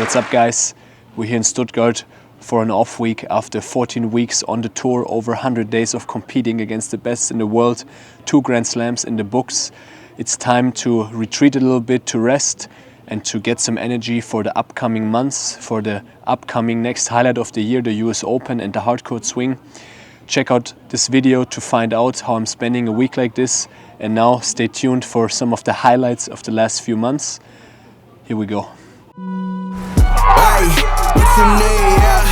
What's up, guys? We're here in Stuttgart for an off week after 14 weeks on the tour, over 100 days of competing against the best in the world, 2 Grand Slams in the books. It's time to retreat a little bit, to rest and to get some energy for the upcoming months, for the upcoming next highlight of the year, the US Open and the hardcourt swing. Check out this video to find out how I'm spending a week like this. And now stay tuned for some of the highlights of the last few months. Here we go. Hey, what you need, yeah?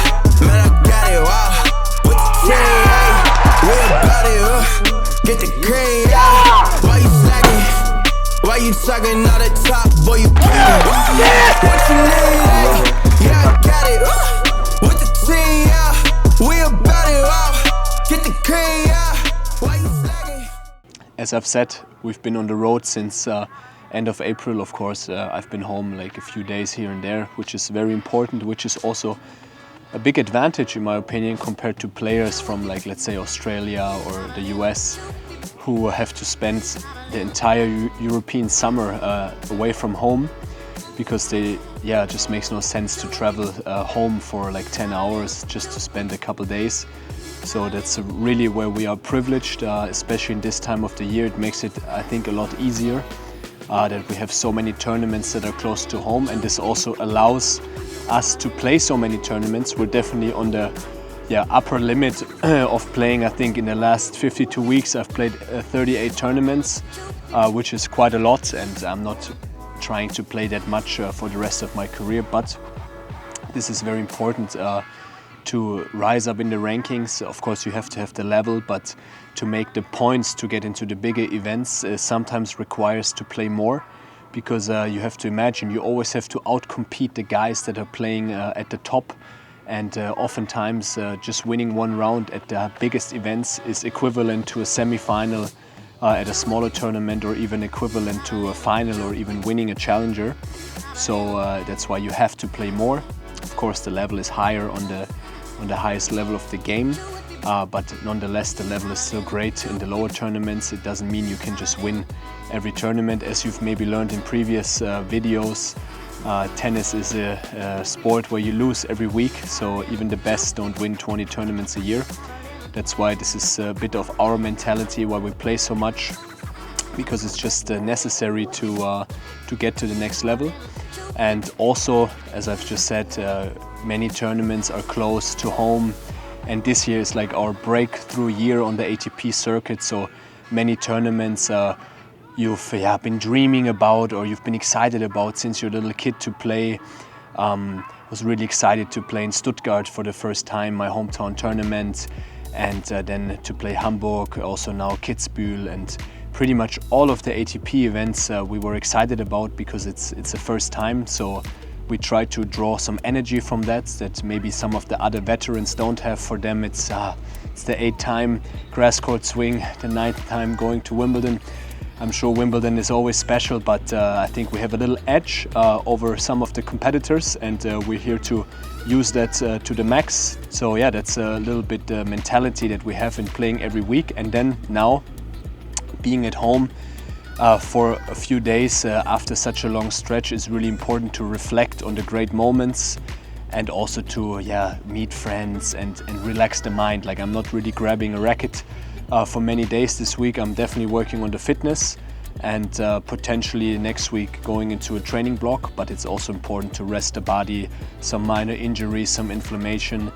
Man, I got it, wow. What you say, hey? We about it, get the cream, yeah. Why you slacking? Why you talking all the top, boy, you can't. What you need, yeah, I got it, with the team, yeah. We about it, wow. Get the cream, yeah. Why you slacking? As I've said, we've been on the road since end of April, of course. I've been home like a few days here and there, which is very important, which is also a big advantage in my opinion compared to players from, like, let's say Australia or the US, who have to spend the entire European summer away from home, because it just makes no sense to travel home for like 10 hours just to spend a couple days. So that's really where we are privileged, especially in this time of the year. It makes it, I think, a lot easier that we have so many tournaments that are close to home, and this also allows us to play so many tournaments. We're definitely on the upper limit of playing. I think in the last 52 weeks I've played 38 tournaments, which is quite a lot, and I'm not trying to play that much for the rest of my career, but this is very important to rise up in the rankings. Of course you have to have the level, but to make the points to get into the bigger events sometimes requires to play more, because you have to imagine you always have to outcompete the guys that are playing at the top, and oftentimes just winning one round at the biggest events is equivalent to a semi-final at a smaller tournament, or even equivalent to a final, or even winning a challenger. So that's why you have to play more. Of course the level is higher on the highest level of the game, but nonetheless the level is still great in the lower tournaments. It doesn't mean you can just win every tournament. As you've maybe learned in previous videos, tennis is a sport where you lose every week, so even the best don't win 20 tournaments a year. That's why this is a bit of our mentality, why we play so much, because it's just necessary to get to the next level. And also, as I've just said, many tournaments are close to home, and this year is like our breakthrough year on the ATP circuit. So many tournaments you've been dreaming about, or you've been excited about since you're a little kid to play. Was really excited to play in Stuttgart for the first time, my hometown tournament, and then to play Hamburg, also now Kitzbühel, and pretty much all of the ATP events we were excited about, because it's the first time. So we try to draw some energy from that maybe some of the other veterans don't have. For them it's the 8th time grass court swing, the 9th time going to Wimbledon. I'm sure Wimbledon is always special, but I think we have a little edge over some of the competitors, and we're here to use that to the max. So yeah, that's a little bit the mentality that we have in playing every week. And then now, being at home for a few days after such a long stretch is really important to reflect on the great moments, and also to meet friends and relax the mind. Like, I'm not really grabbing a racket for many days this week. I'm definitely working on the fitness, and potentially next week going into a training block, but it's also important to rest the body. Some minor injuries, some inflammation,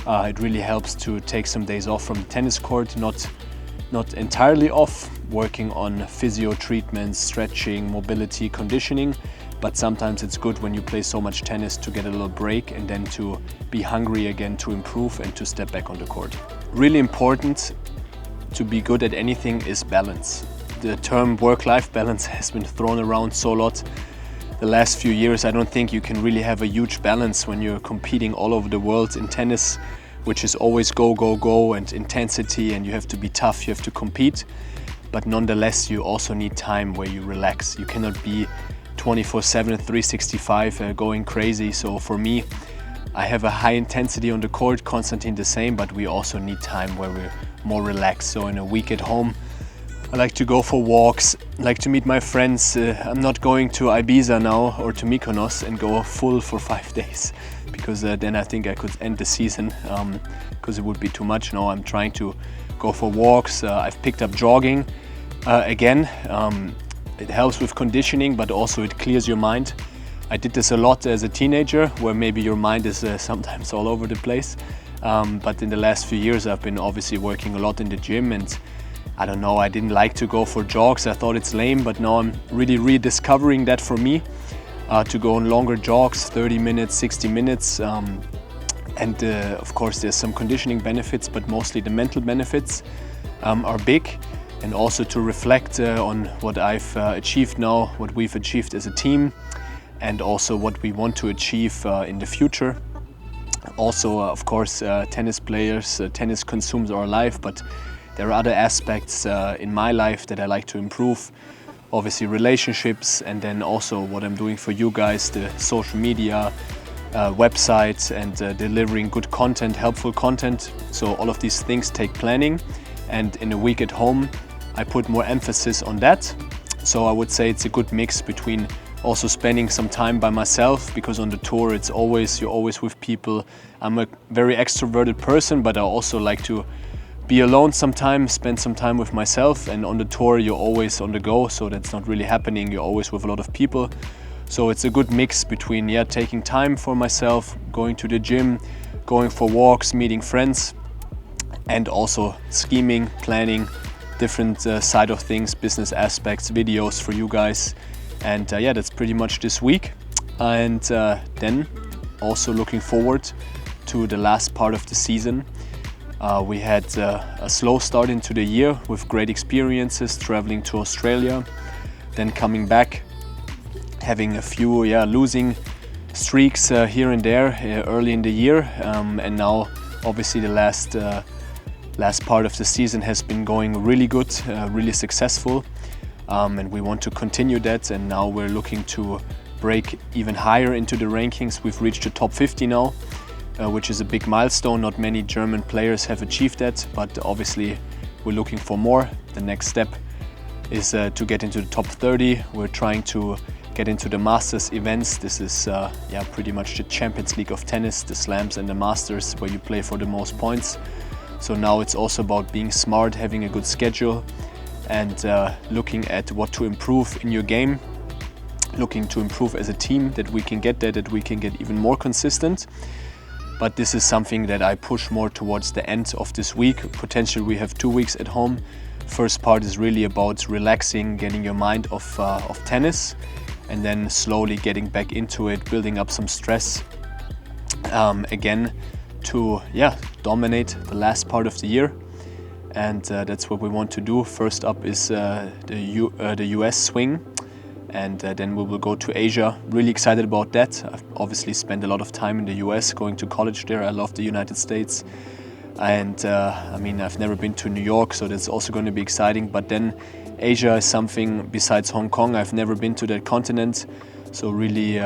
it really helps to take some days off from the tennis court, not entirely off, working on physio treatments, stretching, mobility, conditioning, but sometimes it's good when you play so much tennis to get a little break and then to be hungry again to improve and to step back on the court. Really important to be good at anything is balance. The term work-life balance has been thrown around so a lot the last few years. I don't think you can really have a huge balance when you're competing all over the world in tennis, which is always go, go, go, and intensity, and you have to be tough, you have to compete. But nonetheless, you also need time where you relax. You cannot be 24/7, 365 going crazy. So for me, I have a high intensity on the court, Konstantin the same, but we also need time where we're more relaxed. So in a week at home, I like to go for walks, I like to meet my friends. I'm not going to Ibiza now or to Mykonos and go full for 5 days, because then I think I could end the season, because it would be too much. No, I'm trying to go for walks. I've picked up jogging again. It helps with conditioning, but also it clears your mind. I did this a lot as a teenager, where maybe your mind is sometimes all over the place. But in the last few years I've been obviously working a lot in the gym, and I don't know, I didn't like to go for jogs. I thought it's lame, but now I'm really rediscovering that for me, to go on longer jogs, 30 minutes, 60 minutes. And of course there's some conditioning benefits, but mostly the mental benefits are big. And also to reflect on what I've achieved now, what we've achieved as a team, and also what we want to achieve in the future. Also, of course, tennis players, tennis consumes our life, but there are other aspects in my life that I like to improve. Obviously relationships, and then also what I'm doing for you guys, the social media, website, and delivering good content, helpful content. So all of these things take planning, and in a week at home I put more emphasis on that. So I would say it's a good mix between also spending some time by myself, because on the tour you're always with people. I'm a very extroverted person, but I also like to be alone sometimes, spend some time with myself. And on the tour you're always on the go, so that's not really happening. You're always with a lot of people. So it's a good mix between taking time for myself, going to the gym, going for walks, meeting friends, and also scheming, planning different side of things, business aspects, videos for you guys. And that's pretty much this week. And then also looking forward to the last part of the season. We had a slow start into the year with great experiences, traveling to Australia, then coming back, having a few losing streaks here and there early in the year, and now obviously the last part of the season has been going really good, really successful, and we want to continue that. And now we're looking to break even higher into the rankings. We've reached the top 50 now, which is a big milestone. Not many German players have achieved that, but obviously we're looking for more. The next step is to get into the top 30. We're trying to get into the Masters events. This is pretty much the Champions League of tennis, the Slams and the Masters, where you play for the most points. So now it's also about being smart, having a good schedule, and looking at what to improve in your game, looking to improve as a team, that we can get there, that we can get even more consistent. But this is something that I push more towards the end of this week. Potentially we have 2 weeks at home. First part is really about relaxing, getting your mind off tennis, and then slowly getting back into it, building up some stress again to dominate the last part of the year. And that's what we want to do. First up is the US swing, and then we will go to Asia. Really excited about that. I've obviously spent a lot of time in the US, going to college there. I love the United States, and I've never been to New York, so that's also going to be exciting. But then Asia is something besides Hong Kong. I've never been to that continent, so really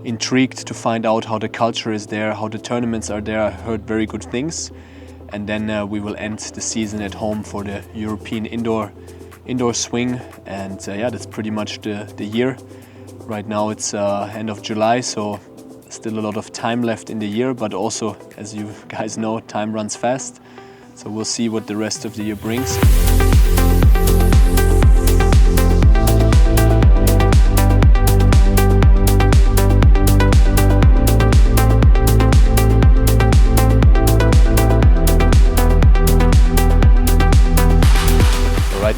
intrigued to find out how the culture is there, how the tournaments are there. I heard very good things. And then we will end the season at home for the European indoor swing. And that's pretty much the year. Right now it's end of July, so still a lot of time left in the year, but also, as you guys know, time runs fast. So we'll see what the rest of the year brings.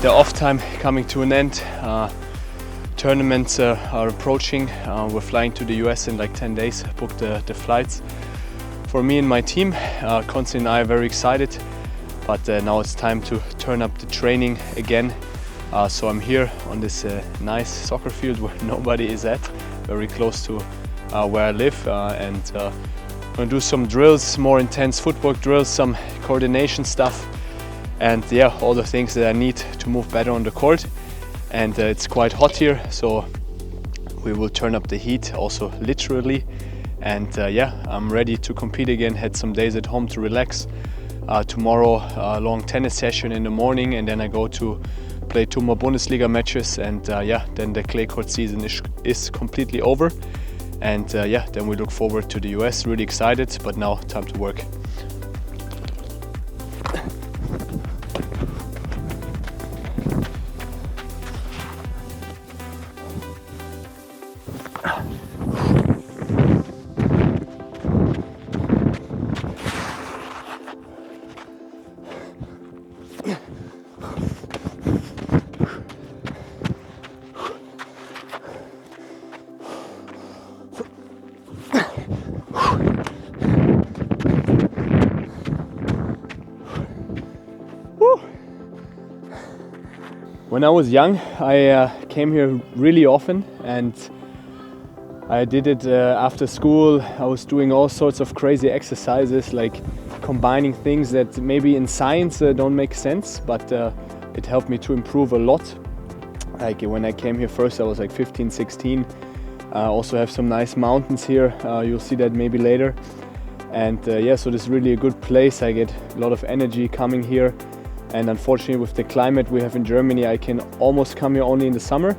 The off time coming to an end. Tournaments are approaching. We're flying to the US in like 10 days. Booked the flights for me and my team. Konstantin and I are very excited, but now it's time to turn up the training again. So I'm here on this nice soccer field where nobody is at, very close to where I live, and I'm gonna do some drills, more intense footwork drills, some coordination stuff, and all the things that I need to move better on the court. And it's quite hot here, so we will turn up the heat, also literally. And I'm ready to compete again. Had some days at home to relax. Tomorrow a long tennis session in the morning, and then I go to play 2 more Bundesliga matches, and yeah, then the clay court season is completely over. And yeah, then we look forward to the US. Really excited, but now time to work. When I was young, I came here really often, and I did it after school. I was doing all sorts of crazy exercises, like combining things that maybe in science don't make sense, but it helped me to improve a lot. Like when I came here first, I was like 15, 16. I also have some nice mountains here. You'll see that maybe later. And yeah, so this is really a good place. I get a lot of energy coming here. And unfortunately, with the climate we have in Germany, I can almost come here only in the summer.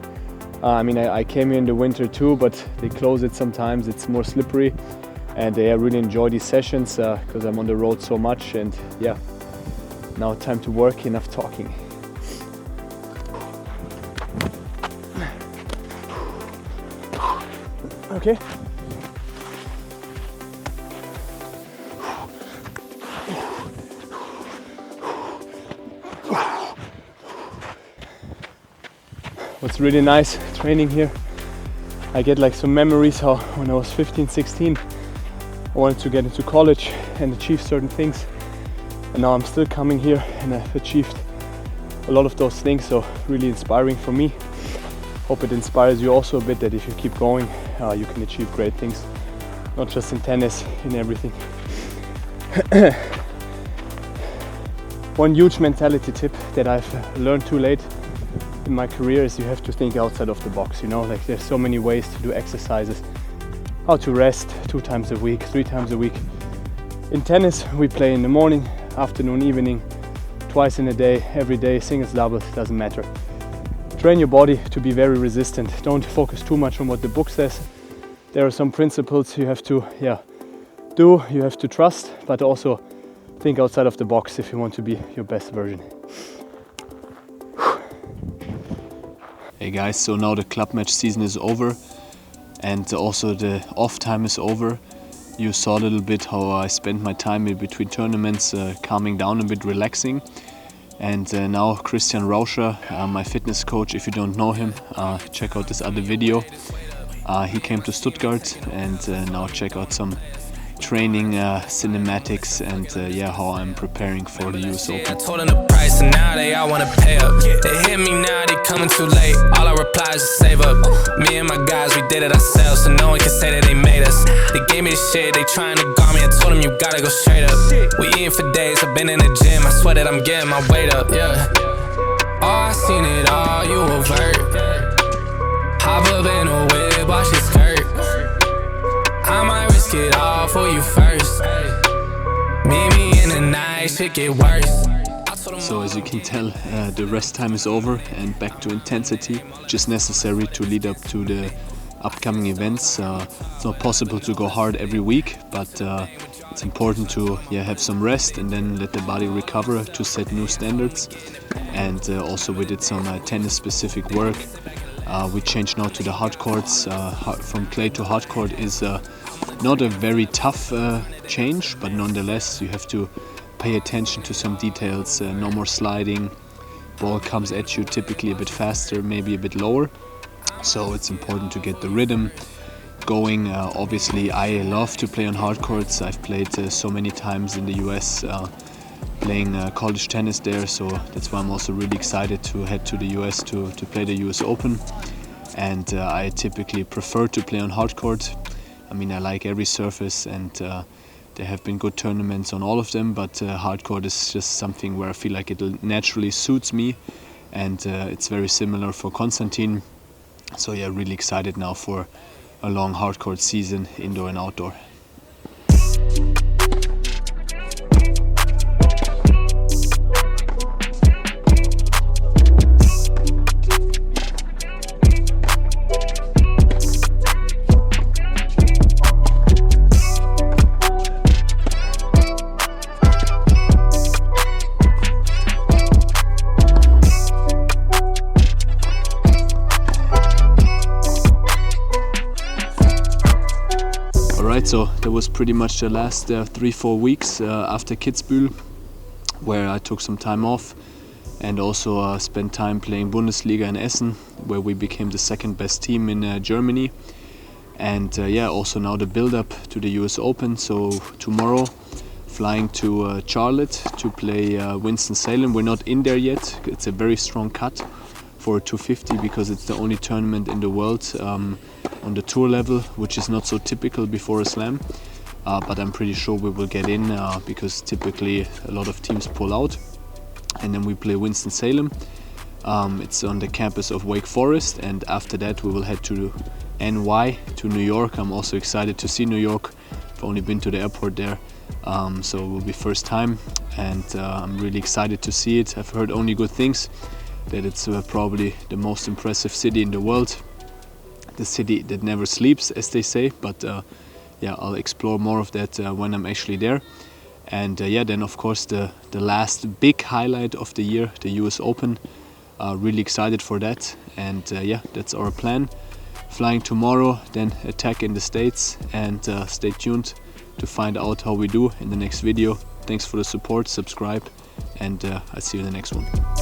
I mean, I came here in the winter too, but they close it sometimes. It's more slippery. And I really enjoy these sessions because I'm on the road so much. And yeah, now time to work, enough talking. Okay. What's really nice training here, I get like some memories how when I was 15, 16, I wanted to get into college and achieve certain things. And now I'm still coming here and I've achieved a lot of those things, so really inspiring for me. Hope it inspires you also a bit, that if you keep going, you can achieve great things, not just in tennis, in everything. One huge mentality tip that I've learned too late in my career is you have to think outside of the box, you know, like there's so many ways to do exercises, how to rest 2 times a week, 3 times a week. In tennis, we play in the morning, afternoon, evening, twice in a day, every day, singles, doubles, doesn't matter. Train your body to be very resistant. Don't focus too much on what the book says. There are some principles you have to do, you have to trust, but also think outside of the box if you want to be your best version. Hey guys, so now the club match season is over and also the off time is over. You saw a little bit how I spent my time in between tournaments, calming down a bit, relaxing. And now Christian Rauscher, my fitness coach, if you don't know him, check out this other video. He came to Stuttgart, and now check out some training cinematics and yeah, how I'm preparing for the US Open. I told them the price and now they all wanna pay up. They hit me now, they coming too late. All I reply is just save up. Me and my guys, we did it ourselves, so no one can say that they made us. They gave me the shit, they trying to guard me. I told them you gotta go straight up. We eating for days, I've been in the gym. I swear that I'm getting my weight up, yeah. Oh, I seen it all, you avert. Hop up in a whip, watch it skirt. I might risk it all for you first. Meet me in the night, shit get worse. So as you can tell, the rest time is over and back to intensity, which is necessary to lead up to the upcoming events. It's not possible to go hard every week, but it's important to have some rest and then let the body recover to set new standards. And also we did some tennis-specific work. We changed now to the hard courts. From clay to hard court is not a very tough change, but nonetheless you have to pay attention to some details. No more sliding, ball comes at you typically a bit faster, maybe a bit lower. So it's important to get the rhythm going. Obviously I love to play on hard courts. I've played so many times in the US playing college tennis there, so that's why I'm also really excited to head to the US to play the US Open. And I typically prefer to play on hard court. I mean, I like every surface, and there have been good tournaments on all of them, but hard court is just something where I feel like it naturally suits me, and it's very similar for Konstantin. So yeah, really excited now for a long hard court season, indoor and outdoor. right, so that was pretty much the last 3-4 weeks after Kitzbühel, where I took some time off and also spent time playing Bundesliga in Essen, where we became the second best team in Germany. And yeah, also now the build-up to the US Open. So tomorrow, flying to Charlotte to play Winston-Salem. We're not in there yet. It's a very strong cut for 250 because it's the only tournament in the world on the tour level, which is not so typical before a slam. But I'm pretty sure we will get in because typically a lot of teams pull out. And then we play Winston-Salem. It's on the campus of Wake Forest, and after that we will head to NY, to New York. I'm also excited to see New York. I've only been to the airport there, so it will be first time, and I'm really excited to see it. I've heard only good things, that it's probably the most impressive city in the world, the city that never sleeps, as they say. But yeah, I'll explore more of that when I'm actually there. And yeah, then of course the last big highlight of the year, the US Open. Really excited for that, and yeah, that's our plan. Flying tomorrow, then attack in the States, and stay tuned to find out how we do in the next video. Thanks for the support, subscribe, and I'll see you in the next one.